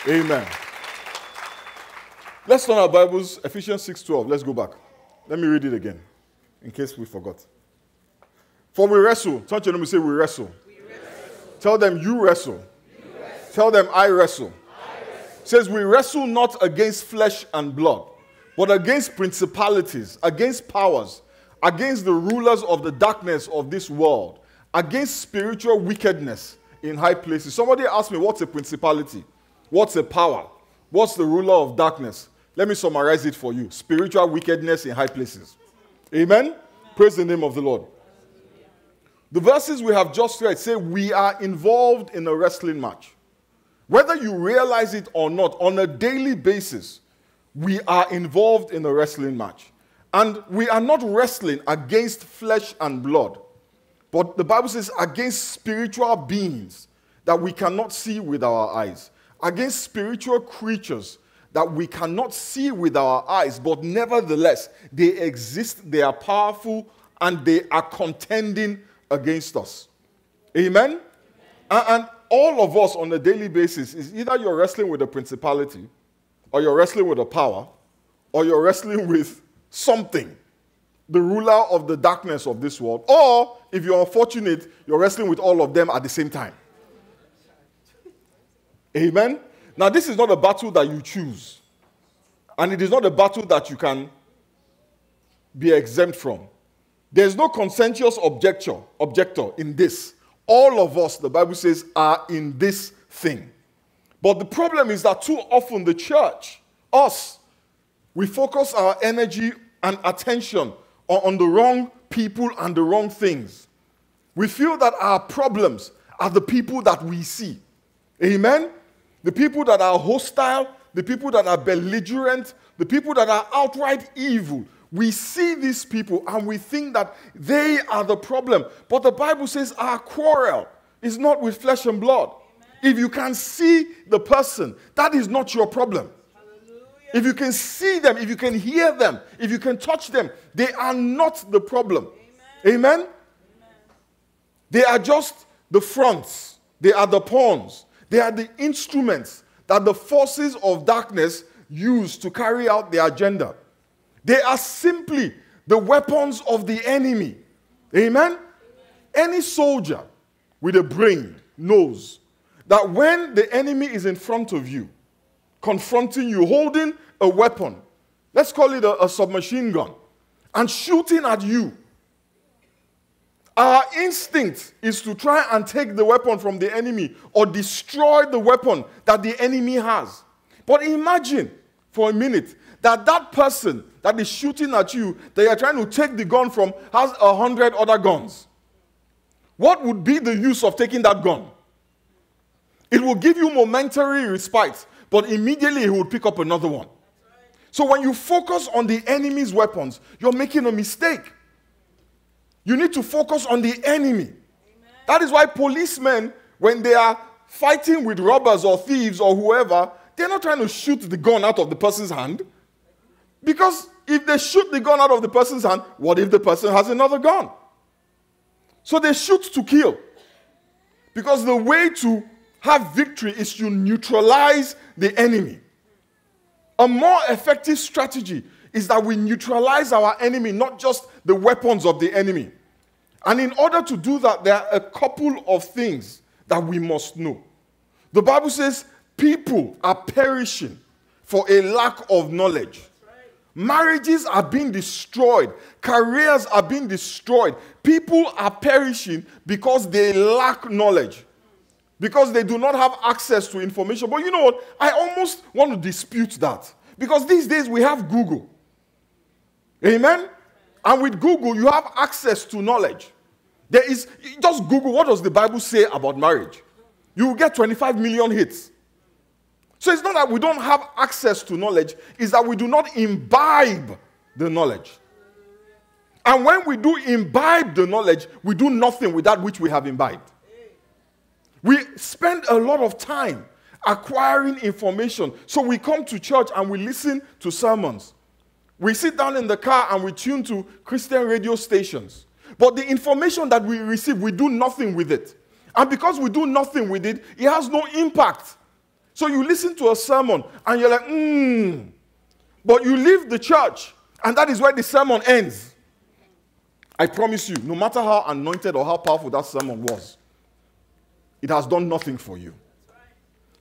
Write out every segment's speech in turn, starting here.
Amen. Let's turn our Bibles, Ephesians 6:12. Let's go back. Let me read it again, in case we forgot. For we wrestle. Turn to them and say, we wrestle. We wrestle. Tell them, you wrestle. You wrestle. Tell them, I wrestle. It says, we wrestle not against flesh and blood, but against principalities, against powers, against the rulers of the darkness of this world, against spiritual wickedness in high places. Somebody asked me, what's a principality? What's a power? What's the ruler of darkness? Let me summarize it for you. Spiritual wickedness in high places. Amen? Amen. Praise the name of the Lord. The verses we have just read say we are involved in a wrestling match. Whether you realize it or not, on a daily basis, we are involved in a wrestling match. And we are not wrestling against flesh and blood, but the Bible says against spiritual beings that we cannot see with our eyes, against spiritual creatures that we cannot see with our eyes, but nevertheless, they exist, they are powerful, and they are contending against us. Amen? And all of us on a daily basis is either you're wrestling with a principality, or you're wrestling with a power, or you're wrestling with something, the ruler of the darkness of this world, or if you're unfortunate, you're wrestling with all of them at the same time. Amen? Now, this is not a battle that you choose. And it is not a battle that you can be exempt from. There's no consensus objector in this. All of us, the Bible says, are in this thing. But the problem is that too often the church, us, we focus our energy and attention on the wrong people and the wrong things. We feel that our problems are the people that we see. Amen? The people that are hostile, the people that are belligerent, the people that are outright evil. We see these people and we think that they are the problem. But the Bible says our quarrel is not with flesh and blood. Amen. If you can see the person, that is not your problem. Hallelujah. If you can see them, if you can hear them, if you can touch them, they are not the problem. Amen? Amen? Amen. They are just the fronts. They are the pawns. They are the instruments that the forces of darkness use to carry out their agenda. They are simply the weapons of the enemy. Amen? Amen? Any soldier with a brain knows that when the enemy is in front of you, confronting you, holding a weapon, let's call it a submachine gun, and shooting at you, our instinct is to try and take the weapon from the enemy or destroy the weapon that the enemy has. But imagine for a minute that that person that is shooting at you, that you're trying to take the gun from, has 100 other guns. What would be the use of taking that gun? It will give you momentary respite, but immediately he will pick up another one. So when you focus on the enemy's weapons, you're making a mistake. You need to focus on the enemy. Amen. That is why policemen, when they are fighting with robbers or thieves or whoever, they're not trying to shoot the gun out of the person's hand. Because if they shoot the gun out of the person's hand, what if the person has another gun? So they shoot to kill. Because the way to have victory is to neutralize the enemy. A more effective strategy is that we neutralize our enemy, not just the weapons of the enemy. And in order to do that, there are a couple of things that we must know. The Bible says people are perishing for a lack of knowledge. Marriages are being destroyed. Careers are being destroyed. People are perishing because they lack knowledge. Because they do not have access to information. But you know what? I almost want to dispute that. Because these days we have Google. Amen? And with Google, you have access to knowledge. There is, just Google, what does the Bible say about marriage? You will get 25 million hits. So it's not that we don't have access to knowledge, it's that we do not imbibe the knowledge. And when we do imbibe the knowledge, we do nothing with that which we have imbibed. We spend a lot of time acquiring information. So we come to church and we listen to sermons. We sit down in the car and we tune to Christian radio stations. But the information that we receive, we do nothing with it. And because we do nothing with it, it has no impact. So you listen to a sermon and you're like, But you leave the church and that is where the sermon ends. I promise you, no matter how anointed or how powerful that sermon was, it has done nothing for you.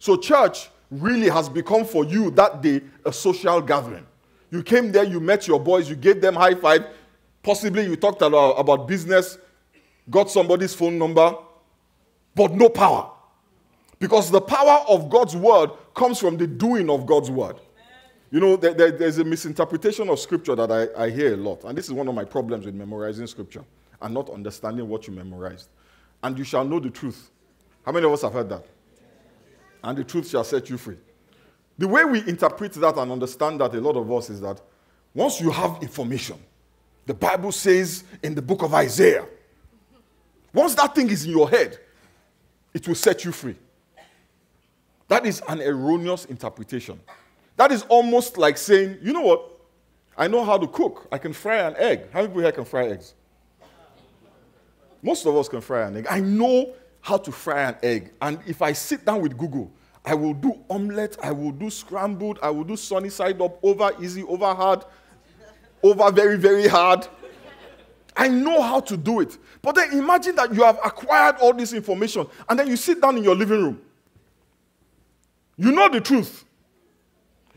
So church really has become for you that day a social gathering. You came there, you met your boys, you gave them high five. Possibly you talked about business, got somebody's phone number, but no power. Because the power of God's word comes from the doing of God's word. You know, there's a misinterpretation of scripture that I hear a lot. And this is one of my problems with memorizing scripture and not understanding what you memorized. And you shall know the truth. How many of us have heard that? And the truth shall set you free. The way we interpret that and understand that, a lot of us, is that once you have information, the Bible says in the book of Isaiah, once that thing is in your head, it will set you free. That is an erroneous interpretation. That is almost like saying, you know what? I know how to cook. I can fry an egg. How many people here can fry eggs? Most of us can fry an egg. I know how to fry an egg. And if I sit down with Google, I will do omelette, I will do scrambled, I will do sunny side up, over easy, over hard, over very, very hard. I know how to do it. But then imagine that you have acquired all this information and then you sit down in your living room. You know the truth.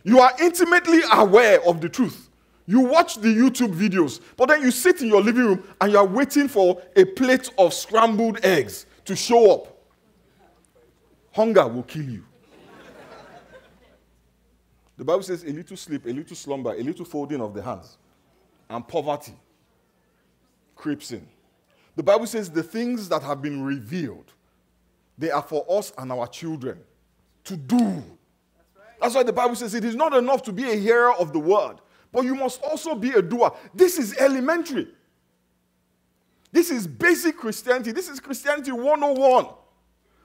You are intimately aware of the truth. You watch the YouTube videos, but then you sit in your living room and you are waiting for a plate of scrambled eggs to show up. Hunger will kill you. The Bible says a little sleep, a little slumber, a little folding of the hands, and poverty creeps in. The Bible says the things that have been revealed, they are for us and our children to do. That's why the Bible says it is not enough to be a hearer of the word, but you must also be a doer. This is elementary. This is basic Christianity. This is Christianity 101.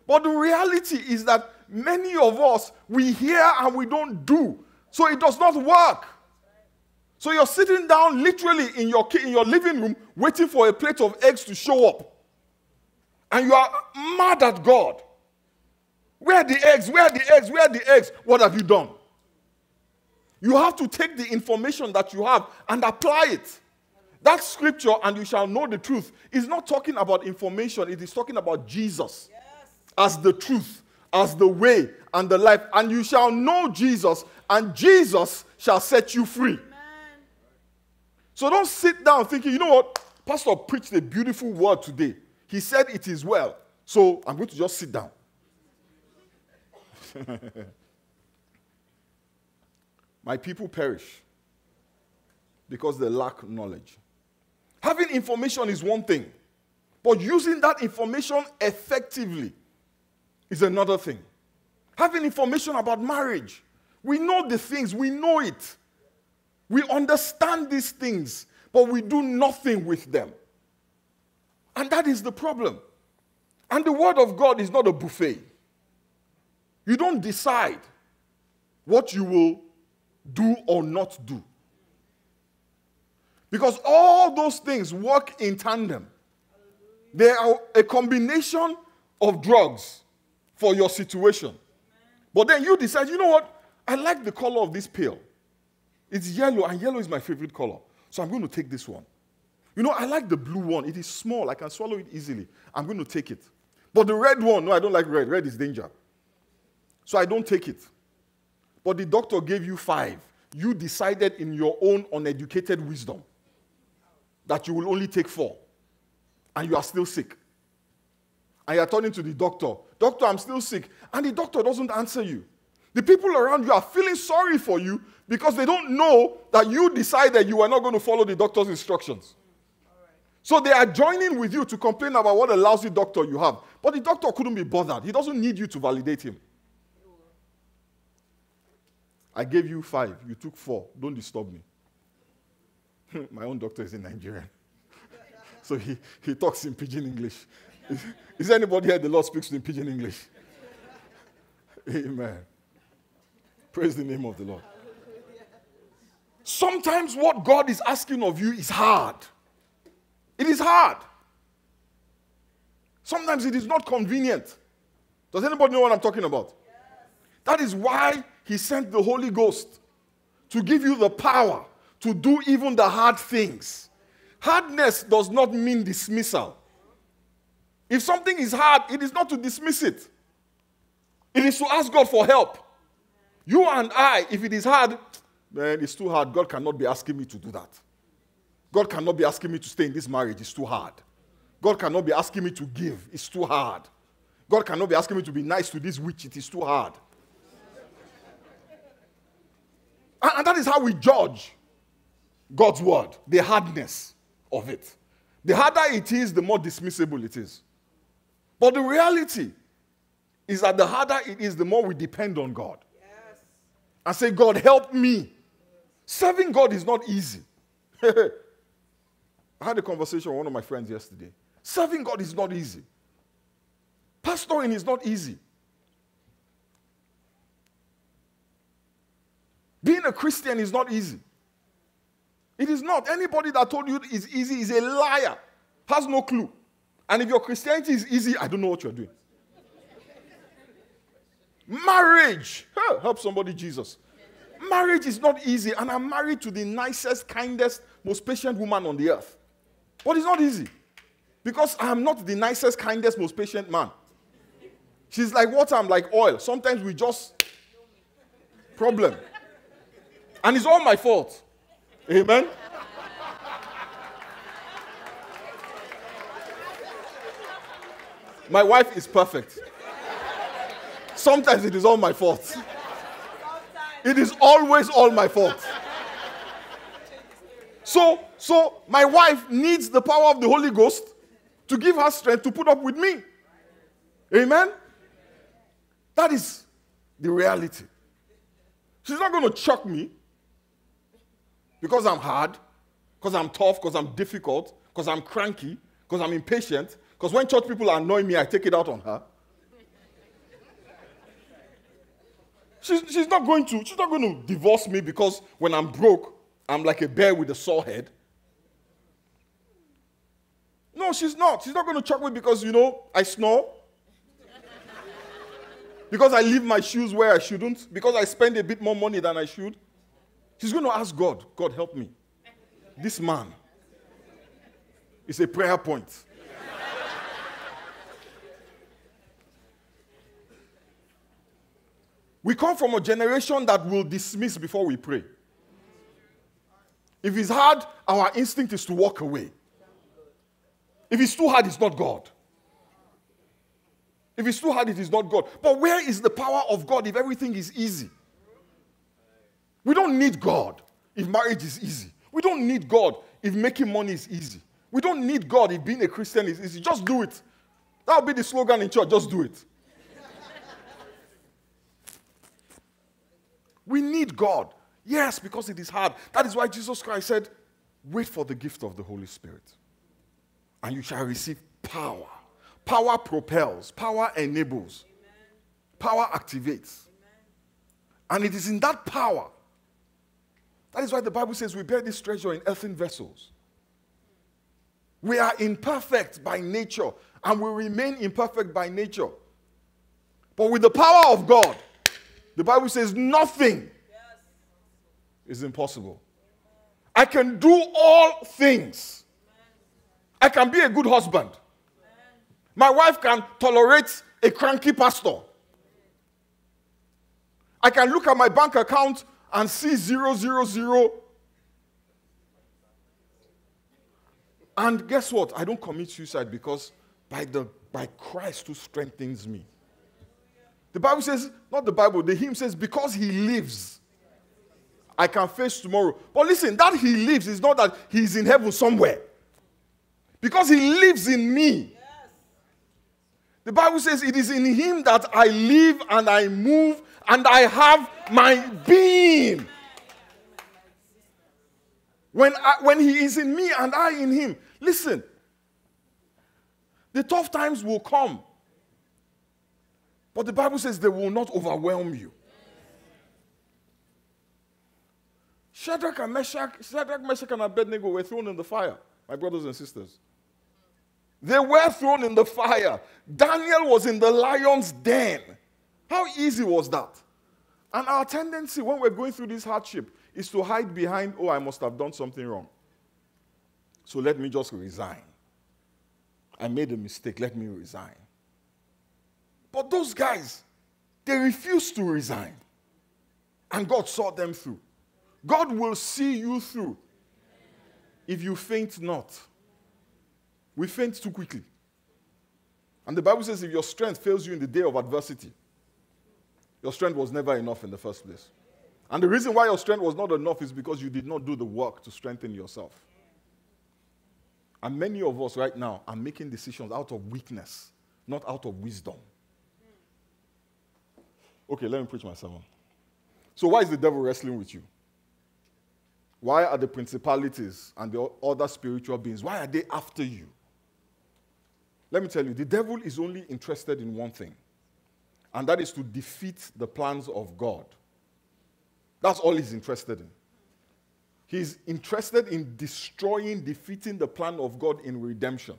But the reality is that many of us, we hear and we don't do. So it does not work. So you're sitting down literally in your living room waiting for a plate of eggs to show up. And you are mad at God. Where are the eggs? Where are the eggs? Where are the eggs? What have you done? You have to take the information that you have and apply it. That scripture, and you shall know the truth, is not talking about information. It is talking about Jesus as the truth, as the way and the life. And you shall know Jesus, and Jesus shall set you free. Amen. So don't sit down thinking, you know what? Pastor preached a beautiful word today. He said it is well. So I'm going to just sit down. My people perish because they lack knowledge. Having information is one thing, but using that information effectively is another thing. Having information about marriage, we know the things, we know it. We understand these things, but we do nothing with them. And that is the problem. And the word of God is not a buffet. You don't decide what you will do or not do. Because all those things work in tandem. They are a combination of drugs for your situation. But then you decide, you know what? I like the color of this pill. It's yellow, and yellow is my favorite color. So I'm going to take this one. You know, I like the blue one. It is small. I can swallow it easily. I'm going to take it. But the red one, no, I don't like red. Red is danger. So I don't take it. But the doctor gave you 5. You decided in your own uneducated wisdom that you will only take 4. And you are still sick. And you are turning to the doctor. Doctor, I'm still sick. And the doctor doesn't answer you. The people around you are feeling sorry for you because they don't know that you decided you were not going to follow the doctor's instructions. So they are joining with you to complain about what a lousy doctor you have. But the doctor couldn't be bothered. He doesn't need you to validate him. I gave you 5. You took 4. Don't disturb me. My own doctor is in Nigeria. So he talks in pidgin English. Is there anybody here the Lord speaks in pidgin English? Amen. Praise the name of the Lord. Sometimes what God is asking of you is hard. It is hard. Sometimes it is not convenient. Does anybody know what I'm talking about? That is why he sent the Holy Ghost to give you the power to do even the hard things. Hardness does not mean dismissal. If something is hard, it is not to dismiss it. It is to ask God for help. You and I, if it is hard, man, it's too hard. God cannot be asking me to do that. God cannot be asking me to stay in this marriage. It's too hard. God cannot be asking me to give. It's too hard. God cannot be asking me to be nice to this witch. It is too hard. And that is how we judge God's word, the hardness of it. The harder it is, the more dismissible it is. But the reality is that the harder it is, the more we depend on God. Yes. And say, God, help me. Serving God is not easy. I had a conversation with one of my friends yesterday. Serving God is not easy. Pastoring is not easy. Being a Christian is not easy. It is not. Anybody that told you it's easy is a liar. Has no clue. And if your Christianity is easy, I don't know what you're doing. Marriage. Help somebody, Jesus. Marriage is not easy. And I'm married to the nicest, kindest, most patient woman on the earth. But it's not easy. Because I'm not the nicest, kindest, most patient man. She's like water, I'm like oil. Sometimes we just... problem. And it's all my fault. Amen? My wife is perfect. Sometimes it is all my fault. It is always all my fault. So my wife needs the power of the Holy Ghost to give her strength to put up with me. Amen? That is the reality. She's not going to chuck me because I'm hard, because I'm tough, because I'm difficult, because I'm cranky, because I'm impatient, because when church people annoy me, I take it out on her. She's not going to divorce me because when I'm broke, I'm like a bear with a sore head. No, she's not. She's not going to chuck me because, I snore. Because I leave my shoes where I shouldn't. Because I spend a bit more money than I should. She's going to ask God, God, help me. This man is a prayer point. We come from a generation that will dismiss before we pray. If it's hard, our instinct is to walk away. If it's too hard, it's not God. If it's too hard, it is not God. But where is the power of God if everything is easy? We don't need God if marriage is easy. We don't need God if making money is easy. We don't need God if being a Christian is easy. Just do it. That'll be the slogan in church. Just do it. We need God. Yes, because it is hard. That is why Jesus Christ said, wait for the gift of the Holy Spirit. And you shall receive power. Power propels. Power enables. Amen. Power activates. Amen. And it is in that power. That is why the Bible says we bear this treasure in earthen vessels. We are imperfect by nature. And we remain imperfect by nature. But with the power of God, the Bible says nothing is impossible. I can do all things. I can be a good husband. My wife can tolerate a cranky pastor. I can look at my bank account and see 000. And guess what? I don't commit suicide because by Christ who strengthens me. The Bible says, not the Bible, the hymn says, because he lives, I can face tomorrow. But listen, that he lives is not that he's in heaven somewhere. Because he lives in me. Yes. The Bible says it is in him that I live and I move and I have my being. When he is in me and I in him. Listen, the tough times will come. But the Bible says they will not overwhelm you. Shadrach, Meshach, and Abednego were thrown in the fire, my brothers and sisters. They were thrown in the fire. Daniel was in the lion's den. How easy was that? And our tendency when we're going through this hardship is to hide behind, oh, I must have done something wrong. So let me just resign. I made a mistake, let me resign. But those guys, they refused to resign. And God saw them through. God will see you through if you faint not. We faint too quickly. And the Bible says if your strength fails you in the day of adversity, your strength was never enough in the first place. And the reason why your strength was not enough is because you did not do the work to strengthen yourself. And many of us right now are making decisions out of weakness, not out of wisdom. Okay, let me preach my sermon. So why is the devil wrestling with you? Why are the principalities and the other spiritual beings, why are they after you? Let me tell you, the devil is only interested in one thing, and that is to defeat the plans of God. That's all he's interested in. He's interested in destroying, defeating the plan of God in redemption.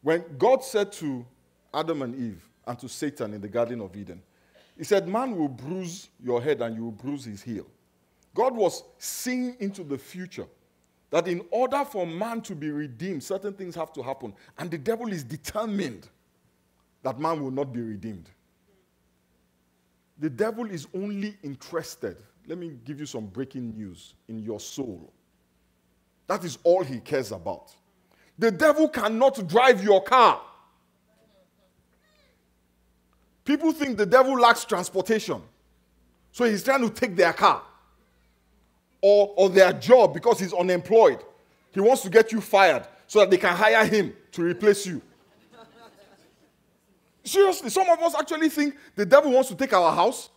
When God said to Adam and Eve and to Satan in the Garden of Eden, he said, man will bruise your head and you will bruise his heel. God was seeing into the future that in order for man to be redeemed, certain things have to happen. And the devil is determined that man will not be redeemed. The devil is only interested, let me give you some breaking news, in your soul. That is all he cares about. The devil cannot drive your car. People think the devil lacks transportation, so he's trying to take their car or their job because he's unemployed. He wants to get you fired so that they can hire him to replace you. Seriously, some of us actually think the devil wants to take our house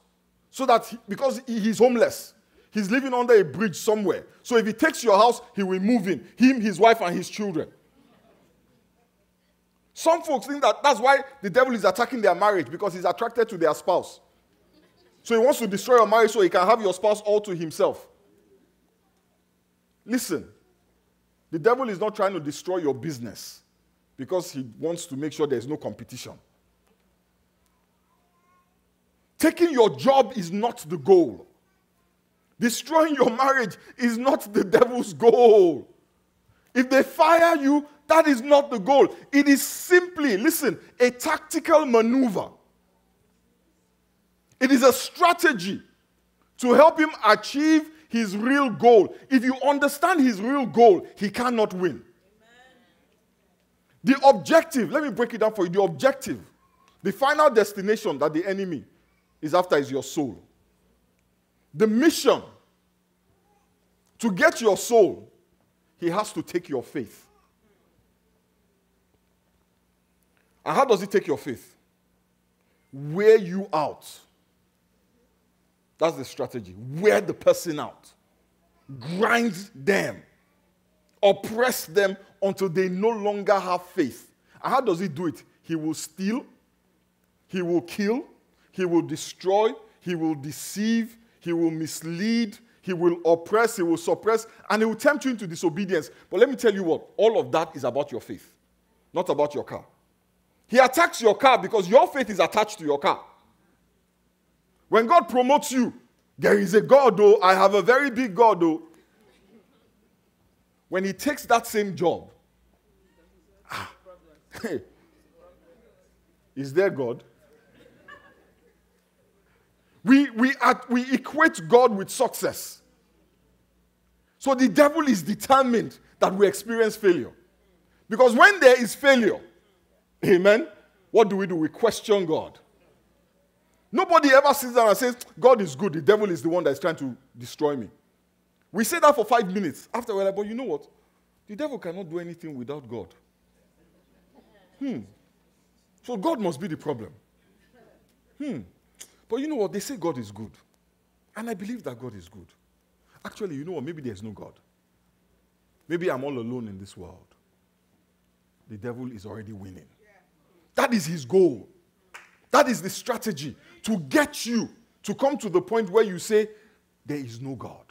so that because he's homeless, he's living under a bridge somewhere. So if he takes your house, he will move in, him, his wife, and his children. Some folks think that that's why the devil is attacking their marriage, because he's attracted to their spouse. So he wants to destroy your marriage so he can have your spouse all to himself. Listen, the devil is not trying to destroy your business because he wants to make sure there's no competition. Taking your job is not the goal. Destroying your marriage is not the devil's goal. If they fire you, that is not the goal. It is simply, listen, a tactical maneuver. It is a strategy to help him achieve his real goal. If you understand his real goal, he cannot win. Amen. The objective, let me break it down for you. The objective, the final destination that the enemy is after is your soul. The mission to get your soul, he has to take your faith. And how does he take your faith? Wear you out. That's the strategy. Wear the person out. Grind them. Oppress them until they no longer have faith. And how does he do it? He will steal. He will kill. He will destroy. He will deceive. He will mislead. He will oppress. He will suppress. And he will tempt you into disobedience. But let me tell you what. All of that is about your faith. Not about your car. He attacks your car because your faith is attached to your car. When God promotes you, there is a God, though. I have a very big God, though. When he takes that same job, is there God? We equate God with success. So the devil is determined that we experience failure. Because when there is failure, amen, what do? We question God. Nobody ever sits down and says, God is good, the devil is the one that's trying to destroy me. We say that for 5 minutes. After we're like, but you know what? The devil cannot do anything without God. So God must be the problem. But you know what? They say God is good. And I believe that God is good. Actually, you know what? Maybe there's no God. Maybe I'm all alone in this world. The devil is already winning. That is his goal. That is the strategy, to get you to come to the point where you say, there is no God.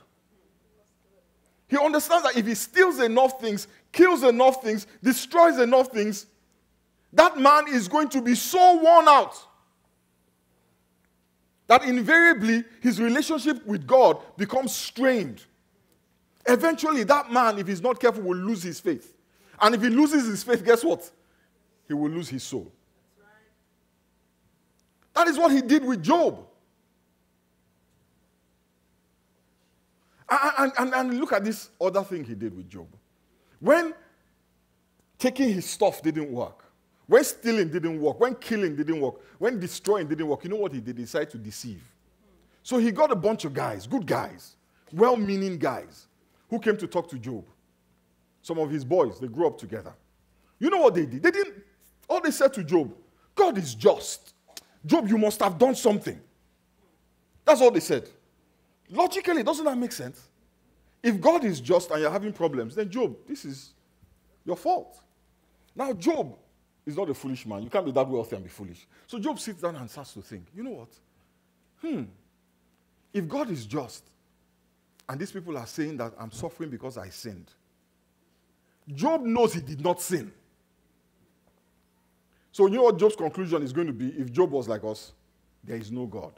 He understands that if he steals enough things, kills enough things, destroys enough things, that man is going to be so worn out that invariably his relationship with God becomes strained. Eventually, that man, if he's not careful, will lose his faith. And if he loses his faith, guess what? He will lose his soul. That is what he did with Job. And look at this other thing he did with Job. When taking his stuff didn't work, when stealing didn't work, when killing didn't work, when destroying didn't work, you know what he did? He decided to deceive. So he got a bunch of guys, good guys, well-meaning guys, who came to talk to Job. Some of his boys, they grew up together. You know what they did? All they said to Job, God is just. Job, you must have done something. That's all they said. Logically, doesn't that make sense? If God is just and you're having problems, then Job, this is your fault. Now, Job is not a foolish man. You can't be that wealthy and be foolish. So Job sits down and starts to think, you know what? If God is just, and these people are saying that I'm suffering because I sinned, Job knows he did not sin. So you know what Job's conclusion is going to be? If Job was like us, there is no God.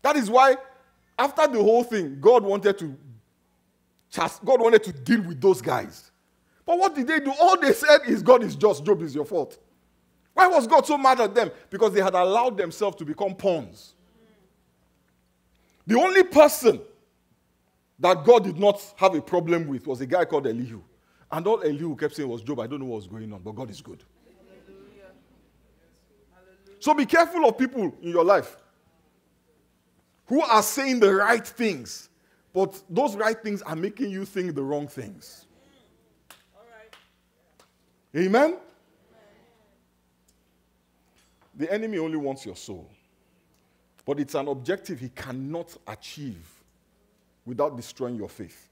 That is why, after the whole thing, God wanted to deal with those guys. But what did they do? All they said is, God is just, Job is your fault. Why was God so mad at them? Because they had allowed themselves to become pawns. The only person that God did not have a problem with was a guy called Elihu. And all Elihu kept saying was, Job, I don't know what was going on, but God is good. Hallelujah. So be careful of people in your life who are saying the right things, but those right things are making you think the wrong things. All right. Amen? The enemy only wants your soul, but it's an objective he cannot achieve without destroying your faith.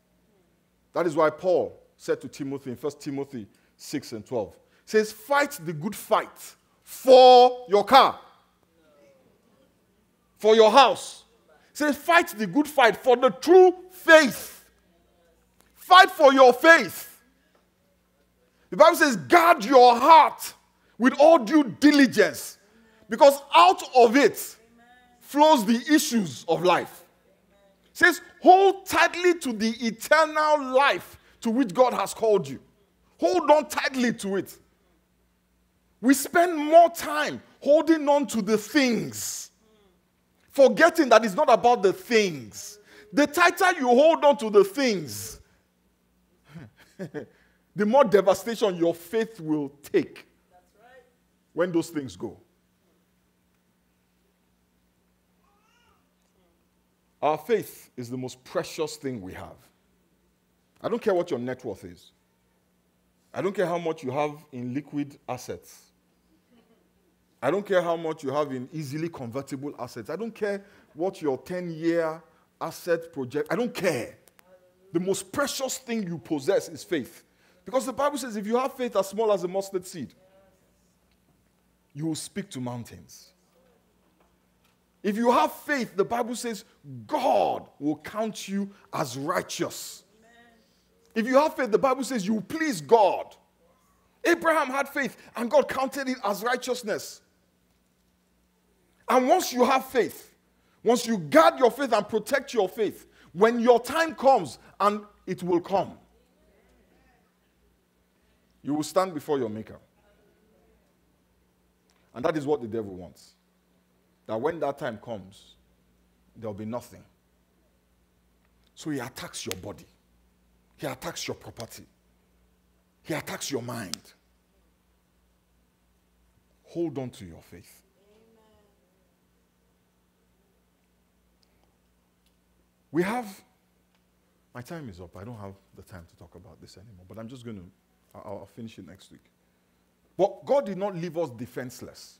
That is why Paul said to Timothy in 1 Timothy 6 and 12, says, fight the good fight for your car, for your house. Says, fight the good fight for the true faith. Fight for your faith. The Bible says, guard your heart with all due diligence, because out of it flows the issues of life. It says, hold tightly to the eternal life to which God has called you. Hold on tightly to it. We spend more time holding on to the things, forgetting that it's not about the things. The tighter you hold on to the things, the more devastation your faith will take. That's right. When those things go. Our faith is the most precious thing we have. I don't care what your net worth is. I don't care how much you have in liquid assets. I don't care how much you have in easily convertible assets. I don't care what your 10-year asset project. I don't care. The most precious thing you possess is faith. Because the Bible says if you have faith as small as a mustard seed, you will speak to mountains. If you have faith, the Bible says God will count you as righteous. If you have faith, the Bible says you will please God. Abraham had faith and God counted it as righteousness. And once you have faith, once you guard your faith and protect your faith, when your time comes, and it will come, you will stand before your Maker. And that is what the devil wants. That when that time comes, there will be nothing. So he attacks your body. He attacks your property. He attacks your mind. Hold on to your faith. We have, my time is up. I don't have the time to talk about this anymore, but I'm just going to, I'll finish it next week. But God did not leave us defenseless.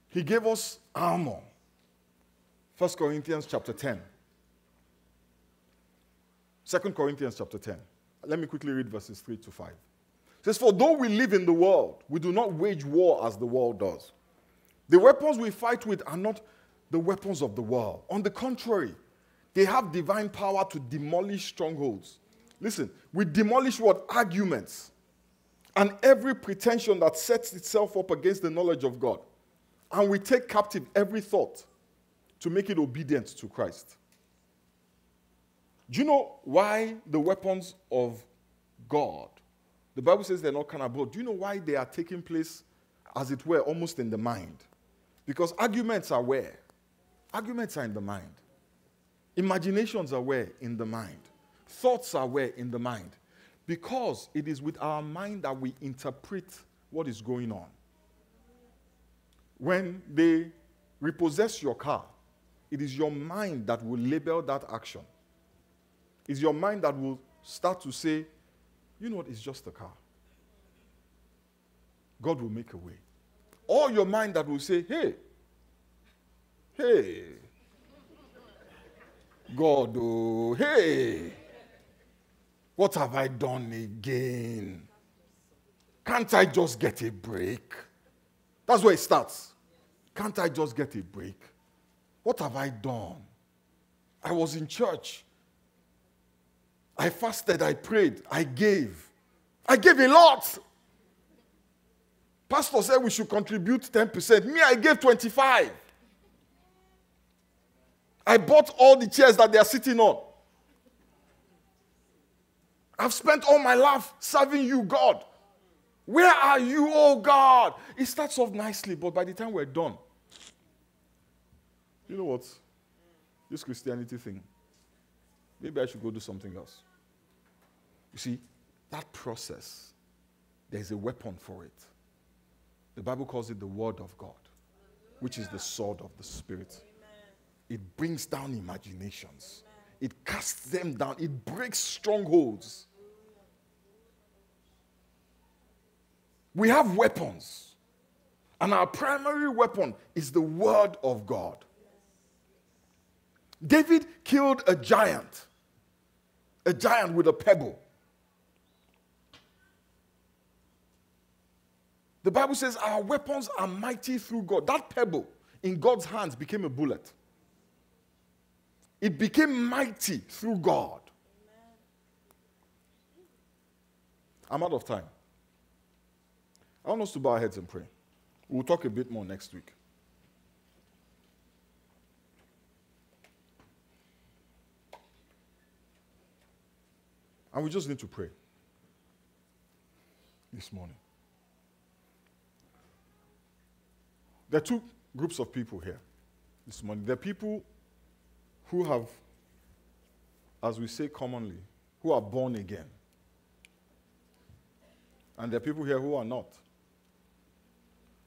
He gave us armor. 1 Corinthians chapter 10. 2 Corinthians chapter 10. Let me quickly read verses 3 to 5. It says, for though we live in the world, we do not wage war as the world does. The weapons we fight with are not the weapons of the world. On the contrary, they have divine power to demolish strongholds. Listen, we demolish what? Arguments. And every pretension that sets itself up against the knowledge of God. And we take captive every thought to make it obedient to Christ. Do you know why the weapons of God, the Bible says they're not carnal, but do you know why they are taking place, as it were, almost in the mind? Because arguments are where? Arguments are in the mind. Imaginations are where? In the mind. Thoughts are where? In the mind. Because it is with our mind that we interpret what is going on. When they repossess your car, it is your mind that will label that action. It's your mind that will start to say, you know what, it's just a car. God will make a way. Or your mind that will say, hey, God, oh, hey, what have I done again? Can't I just get a break? That's where it starts. Can't I just get a break? What have I done? I was in church. I fasted, I prayed, I gave. I gave a lot. Pastor said we should contribute 10%. Me, I gave 25%. I bought all the chairs that they are sitting on. I've spent all my life serving you, God. Where are you, oh God? It starts off nicely, but by the time we're done, you know what? This Christianity thing, maybe I should go do something else. You see, that process, there's a weapon for it. The Bible calls it the Word of God, which is the sword of the Spirit. It brings down imaginations. It casts them down. It breaks strongholds. We have weapons. And our primary weapon is the Word of God. David killed a giant with a pebble. The Bible says our weapons are mighty through God. That pebble in God's hands became a bullet. It became mighty through God. I'm out of time. I want us to bow our heads and pray. We'll talk a bit more next week. And we just need to pray this morning. There are two groups of people here this morning. There are people who have, as we say commonly, who are born again. And there are people here who are not.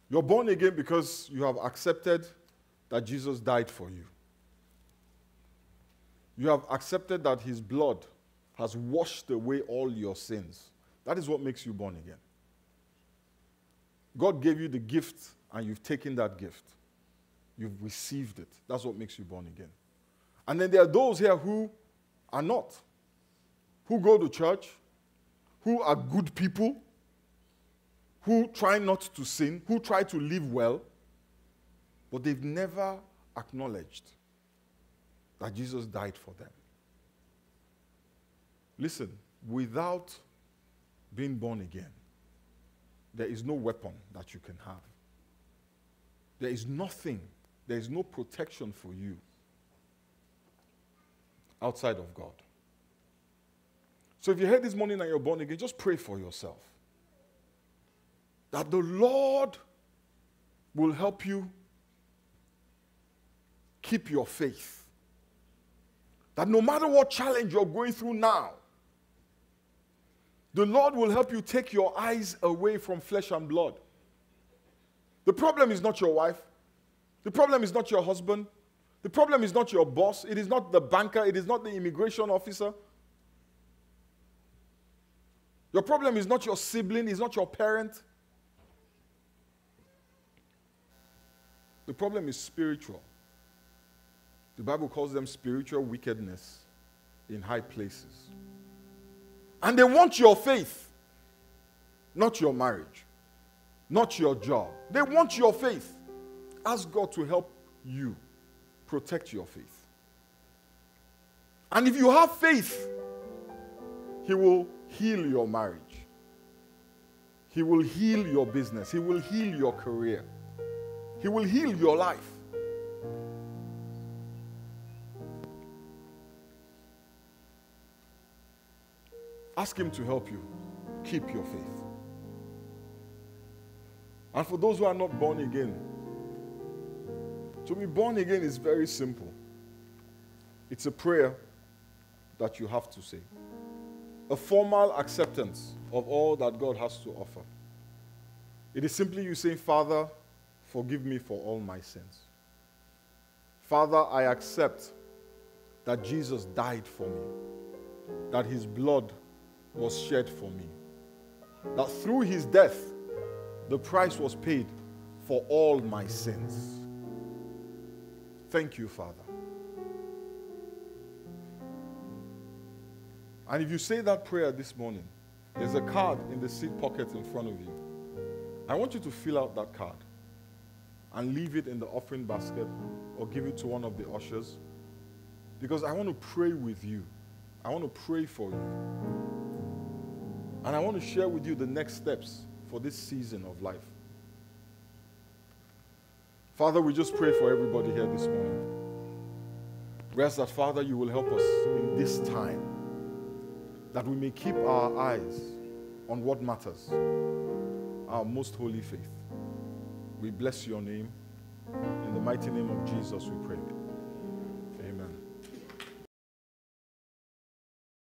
You're born again because you have accepted that Jesus died for you. You have accepted that his blood has washed away all your sins. That is what makes you born again. God gave you the gift, and you've taken that gift. You've received it. That's what makes you born again. And then there are those here who are not, who go to church, who are good people, who try not to sin, who try to live well, but they've never acknowledged that Jesus died for them. Listen, without being born again, there is no weapon that you can have. There is nothing, there is no protection for you outside of God. So if you're here this morning and you're born again, just pray for yourself. That the Lord will help you keep your faith. That no matter what challenge you're going through now, the Lord will help you take your eyes away from flesh and blood. The problem is not your wife. The problem is not your husband. The problem is not your boss. It is not the banker. It is not the immigration officer. Your problem is not your sibling. It's not your parent. The problem is spiritual. The Bible calls them spiritual wickedness in high places. And they want your faith, not your marriage, not your job. They want your faith. Ask God to help you protect your faith. And if you have faith, he will heal your marriage. He will heal your business. He will heal your career. He will heal your life. Ask him to help you keep your faith. And for those who are not born again, to be born again is very simple. It's a prayer that you have to say. A formal acceptance of all that God has to offer. It is simply you saying, Father, forgive me for all my sins. Father, I accept that Jesus died for me, that his blood was shed for me, that through his death, the price was paid for all my sins. Thank you, Father. And if you say that prayer this morning, there's a card in the seat pocket in front of you. I want you to fill out that card and leave it in the offering basket or give it to one of the ushers, because I want to pray with you. I want to pray for you. And I want to share with you the next steps for this season of life. Father, we just pray for everybody here this morning. We ask that, Father, you will help us in this time, that we may keep our eyes on what matters, our most holy faith. We bless your name. In the mighty name of Jesus we pray.